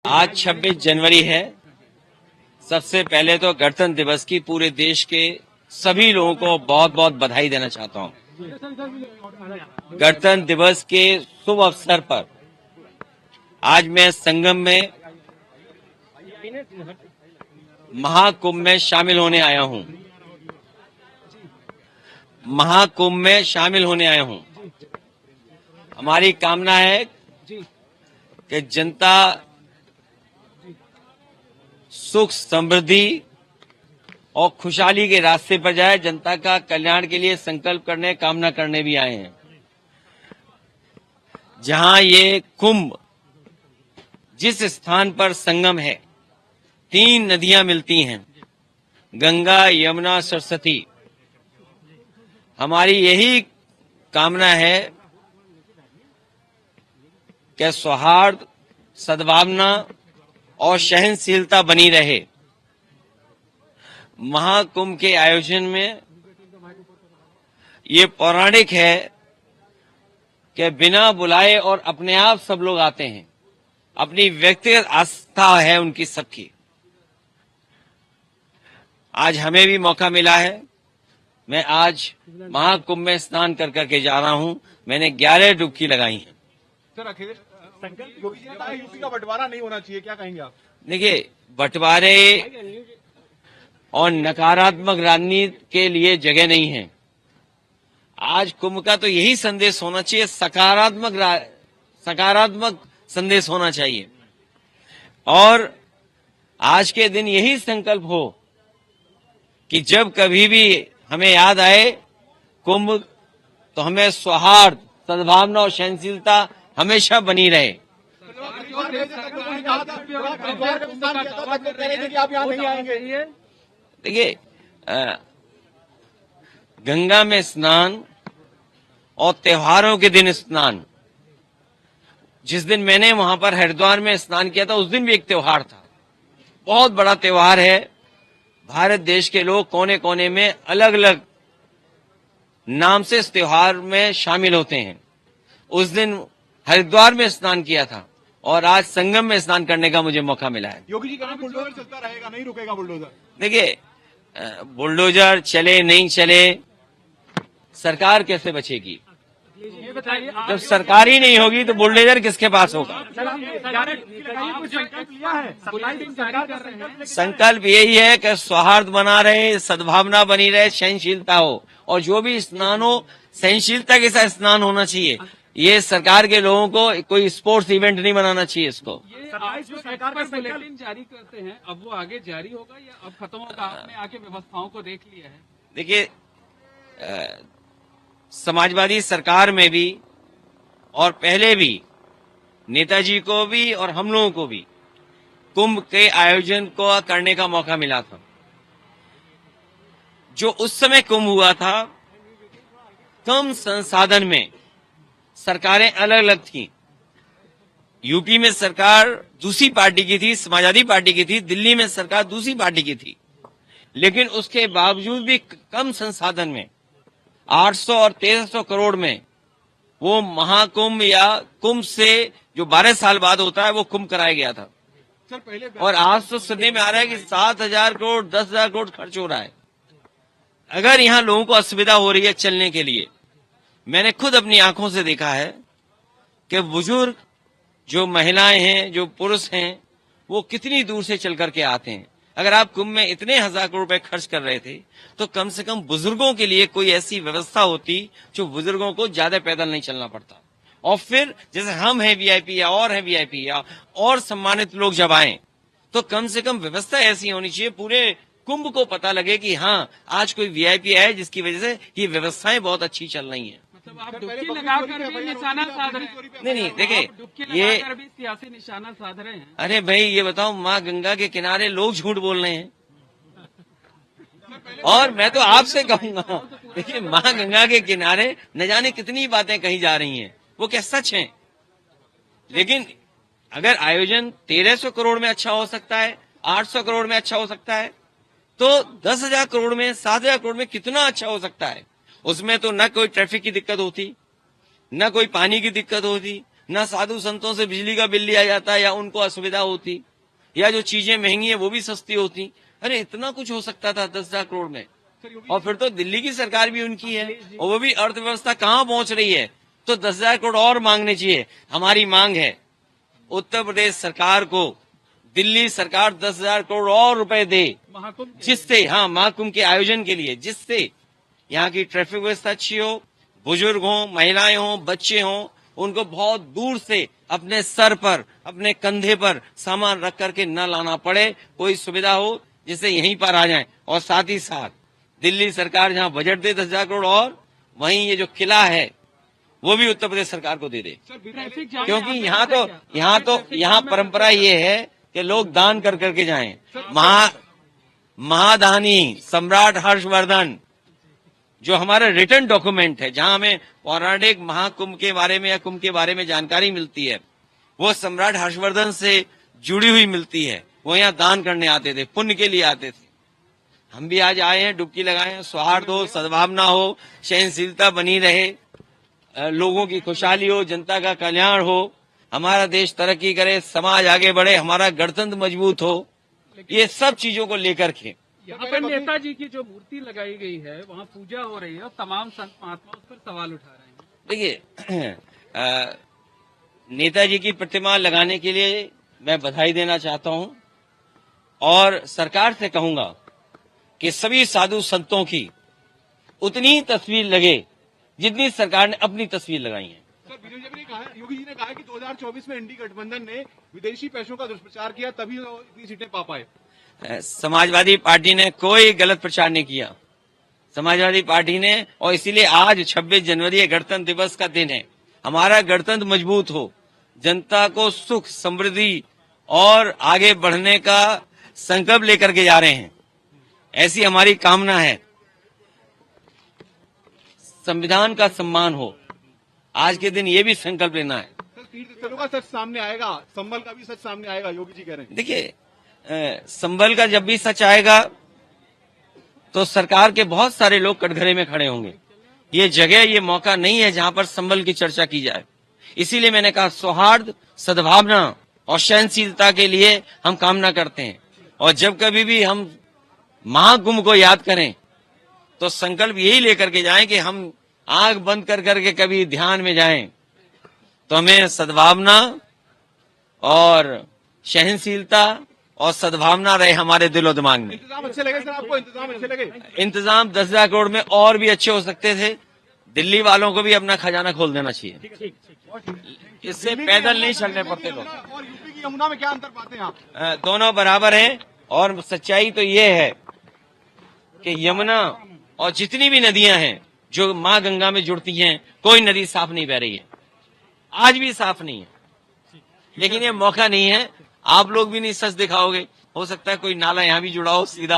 आज 26 जनवरी है। सबसे पहले तो गणतंत्र दिवस की पूरे देश के सभी लोगों को बहुत बहुत बधाई देना चाहता हूं। गणतंत्र दिवस के शुभ अवसर पर आज मैं संगम में महाकुंभ में शामिल होने आया हूं। महाकुंभ में शामिल होने आया हूं। हमारी कामना है कि जनता सुख समृद्धि और खुशहाली के रास्ते पर जाए। जनता का कल्याण के लिए संकल्प करने, कामना करने भी आए हैं। जहां ये कुंभ, जिस स्थान पर संगम है, 3 नदियां मिलती हैं, गंगा, यमुना, सरस्वती। हमारी यही कामना है कि सौहार्द, सद्भावना और सहनशीलता बनी रहे। महाकुंभ के आयोजन में ये पौराणिक है कि बिना बुलाए और अपने आप सब लोग आते हैं। अपनी व्यक्तिगत आस्था है उनकी सबकी। आज हमें भी मौका मिला है। मैं आज महाकुंभ में स्नान कर करके जा रहा हूं। मैंने 11 डुबकी लगाई है। सर, अखिलेश योगी जी ने कहा यूपी का बंटवारा नहीं होना चाहिए, क्या कहेंगे आप? देखिए, बंटवारे और नकारात्मक राजनीति के लिए जगह नहीं है। आज कुंभ का तो यही संदेश होना चाहिए, सकारात्मक संदेश होना चाहिए। और आज के दिन यही संकल्प हो कि जब कभी भी हमें याद आए कुंभ, तो हमें सौहार्द, सद्भावना और सहनशीलता हमेशा बनी रहे। देखिए, गंगा में स्नान और त्योहारों के दिन स्नान, जिस दिन मैंने वहां पर हरिद्वार में स्नान किया था, उस दिन भी एक त्योहार था। बहुत बड़ा त्योहार है। भारत देश के लोग कोने कोने में अलग अलग नाम से इस त्योहार में शामिल होते हैं। उस दिन हरिद्वार में स्नान किया था और आज संगम में स्नान करने का मुझे मौका मिला है। योगी जी कह रहे हैं बुलडोजर चलता रहेगा, नहीं रुकेगा बुलडोजर। देखिए, बुलडोजर चले नहीं चले, सरकार कैसे बचेगी? जब सरकार ही नहीं होगी तो बुलडोजर किसके पास होगा? संकल्प यही है कि सौहार्द बना रहे, सद्भावना बनी रहे, सहनशीलता हो, और जो भी स्नान हो सहनशीलता के साथ स्नान होना चाहिए। ये सरकार के लोगों को कोई स्पोर्ट्स इवेंट नहीं बनाना चाहिए इसको। सरकार का बुलेटिन जारी करते हैं, अब वो आगे जारी होगा या अब खत्म होगा? आपने आके व्यवस्थाओं को देख लिया है? देखिए, समाजवादी सरकार में भी और पहले भी नेताजी को भी और हम लोगों को भी कुंभ के आयोजन को करने का मौका मिला था। जो उस समय कुंभ हुआ था, कम संसाधन में सरकारें अलग अलग थीं। यूपी में सरकार दूसरी पार्टी की थी, समाजवादी पार्टी की थी। दिल्ली में सरकार दूसरी पार्टी की थी। लेकिन उसके बावजूद भी कम संसाधन में 800 और 1300 करोड़ में वो महाकुंभ या कुंभ से जो 12 साल बाद होता है, वो कुंभ कराया गया था। सर, पहले और आज तो सुनने में आ रहा है कि 7,000 करोड़ 10,000 करोड़ खर्च हो रहा है। अगर यहाँ लोगों को असुविधा हो रही है चलने के लिए, मैंने खुद अपनी आंखों से देखा है कि बुजुर्ग, जो महिलाएं हैं, जो पुरुष हैं, वो कितनी दूर से चल करके आते हैं। अगर आप कुंभ में इतने 1,000 करोड़ रुपए खर्च कर रहे थे, तो कम से कम बुजुर्गों के लिए कोई ऐसी व्यवस्था होती जो बुजुर्गों को ज्यादा पैदल नहीं चलना पड़ता। और फिर जैसे हम हैं वीआईपी या और हैं वीआईपी या और सम्मानित लोग जब आए, तो कम से कम व्यवस्था ऐसी होनी चाहिए, पूरे कुंभ को पता लगे कि हाँ, आज कोई वीआईपी है जिसकी वजह से ये व्यवस्थाएं बहुत अच्छी चल रही हैं। मतलब आप डुबकी लगाकर भी निशाना साध रहे हैं? नहीं, देखिए, डुबकी ये लगाकर भी सियासी निशाना साध रहे हैं। अरे भाई, ये बताओ, माँ गंगा के किनारे लोग झूठ बोल रहे हैं। और मैं तो आपसे कहूंगा, देखिए, माँ गंगा के किनारे न जाने कितनी बातें कही जा रही हैं, वो क्या सच हैं? लेकिन अगर आयोजन 1300 करोड़ में अच्छा हो सकता है, 800 करोड़ में अच्छा हो सकता है, तो 10,000 करोड़ में, 7,000 करोड़ में कितना अच्छा हो सकता है। उसमें तो न कोई ट्रैफिक की दिक्कत होती, न कोई पानी की दिक्कत होती, ना साधु संतों से बिजली का बिल लिया जाता या उनको असुविधा होती, या जो चीजें महंगी है वो भी सस्ती होती। अरे इतना कुछ हो सकता था 10,000 करोड़ में। और फिर तो दिल्ली की सरकार भी उनकी है और वो भी अर्थव्यवस्था कहाँ पहुंच रही है, तो 10,000 करोड़ और मांगने चाहिए। हमारी मांग है उत्तर प्रदेश सरकार को दिल्ली सरकार 10,000 करोड़ और रुपए दे, महाकुंभ जिससे महाकुंभ के आयोजन के लिए, जिससे यहाँ की ट्रैफिक व्यवस्था अच्छी हो, बुजुर्ग हो, महिलाएं हो, बच्चे हो, उनको बहुत दूर से अपने सर पर, अपने कंधे पर सामान रख करके न लाना पड़े, कोई सुविधा हो जिससे यहीं पर आ जाएं। और साथ ही साथ दिल्ली सरकार जहाँ बजट दे 10,000 करोड़, और वहीं ये जो किला है वो भी उत्तर प्रदेश सरकार को दे दे, ट्रैफिक जाम क्योंकि में यहाँ परंपरा ये है कि लोग दान कर करके जाएं। महादानी सम्राट हर्षवर्धन, जो हमारा रिटर्न डॉक्यूमेंट है, जहां हमें पौराणिक महाकुंभ के बारे में या कुंभ के बारे में जानकारी मिलती है, वो सम्राट हर्षवर्धन से जुड़ी हुई मिलती है। वो यहाँ दान करने आते थे, पुण्य के लिए आते थे। हम भी आज आए हैं, डुबकी लगाए हैं। सौहार्द हो, सद्भावना हो, सहनशीलता बनी रहे, लोगों की खुशहाली हो, जनता का कल्याण हो, हमारा देश तरक्की करे, समाज आगे बढ़े, हमारा गणतंत्र मजबूत हो, ये सब चीजों को लेकर के यहाँ पर नेताजी की जो मूर्ति लगाई गई है वहाँ पूजा हो रही है और तमाम संत महात्मा उस पर सवाल उठा रहे हैं। देखिए, नेताजी की प्रतिमा लगाने के लिए मैं बधाई देना चाहता हूं और सरकार से कहूंगा कि सभी साधु संतों की उतनी ही तस्वीर लगे जितनी सरकार ने अपनी तस्वीर लगाई है। सर, बीजेपी ने कहा, योगी जी ने कहा कि 2024 में इंडी गठबंधन ने विदेशी पैसों का दुष्प्रचार किया, तभी वो इतनी सीटें पा पाए। समाजवादी पार्टी ने कोई गलत प्रचार नहीं किया। समाजवादी पार्टी ने, और इसीलिए आज 26 जनवरी गणतंत्र दिवस का दिन है, हमारा गणतंत्र मजबूत हो, जनता को सुख, समृद्धि और आगे बढ़ने का संकल्प लेकर के जा रहे हैं, ऐसी हमारी कामना है। संविधान का सम्मान हो, आज के दिन ये भी संकल्प लेना है। सर, तीर्थ स्थलों का सच सामने आएगा, संभल का भी सच सामने आएगा, योगी जी कह रहे हैं। देखिए, संभल का जब भी सच आएगा तो सरकार के बहुत सारे लोग कटघरे में खड़े होंगे। ये जगह, ये मौका नहीं है जहां पर संभल की चर्चा की जाए। इसीलिए मैंने कहा, सौहार्द, सद्भावना और सहनशीलता के लिए हम कामना करते हैं। और जब कभी भी हम महाकुंभ को याद करें तो संकल्प यही लेकर के जाएं कि हम आंख बंद कर करके कभी ध्यान में जाएं तो हमें सद्भावना और सहनशीलता और सद्भावना रहे हमारे दिलो दिमाग में। इंतजाम अच्छे लगे सर आपको? इंतजाम अच्छे लगे? इंतजाम 10,000 करोड़ में और भी अच्छे हो सकते थे। दिल्ली वालों को भी अपना खजाना खोल देना चाहिए, इससे पैदल नहीं चलने पड़ते लोग। और यूपी की यमुना में क्या अंतर पाते हैं आप? दोनों बराबर हैं, और सच्चाई तो ये है कि यमुना और जितनी भी नदियां हैं जो माँ गंगा में जुड़ती हैं, कोई नदी साफ नहीं बह रही है, आज भी साफ नहीं है। लेकिन ये मौका नहीं है, आप लोग भी नहीं सच दिखाओगे, हो सकता है कोई नाला यहाँ भी जुड़ा हो सीधा।